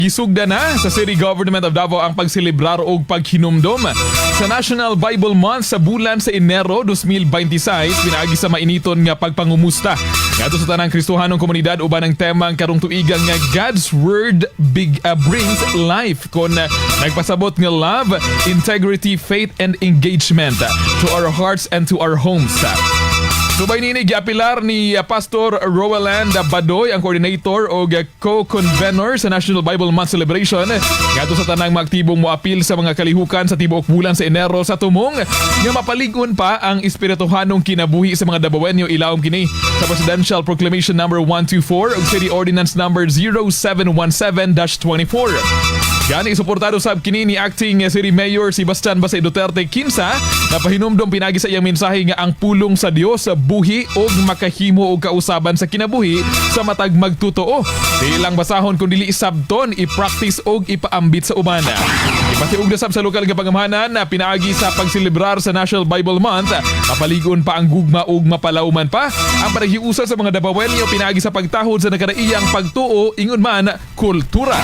Gisugda na sa City Government of Davao ang pagselebrar o paghinumdom sa National Bible Month sa bulan sa Enero 2026 pinaagi sa mainiton nga pagpangumusta ngadto sa tanang Kristohanong komunidad uban ang temang karong tuigang nga God's Word brings life kon nagpasabot nga love, integrity, faith and engagement to our hearts and to our homes. Subay nini giapilar ni Pastor Roland Badoy ang coordinator o co-convenor sa National Bible Month Celebration ngadto sa tanang maaktibong moapil sa mga kalihukan sa tibuok bulan sa Enero sa tumong nga mapalig-on pa ang espirituhanong kinabuhi sa mga Davaoenyo ilawom kini sa Presidential Proclamation number 124 ug City Ordinance number 0717-24. Gani suportado sab kini ni Acting City Mayor Sebastian Basay Duterte kinsa na pahinumdom pinagi sa iyang mensahe nga ang pulong sa Dios sa buhi og makahimo og kausaban sa kinabuhi sa matag magtotoo. Di lang basahon kun dili isabton, i-practice og ipaambit sa uban. Ipatiug na sab sa lokal nga pangamahanan na pinaagi sa pagselebrar sa National Bible Month, mapaligon pa ang gugma ug mapalauman pa ang panahiusa sa mga Davaoenyo pinaagi sa pagtahod sa nakaraiyang pagtuo ingon man kultura.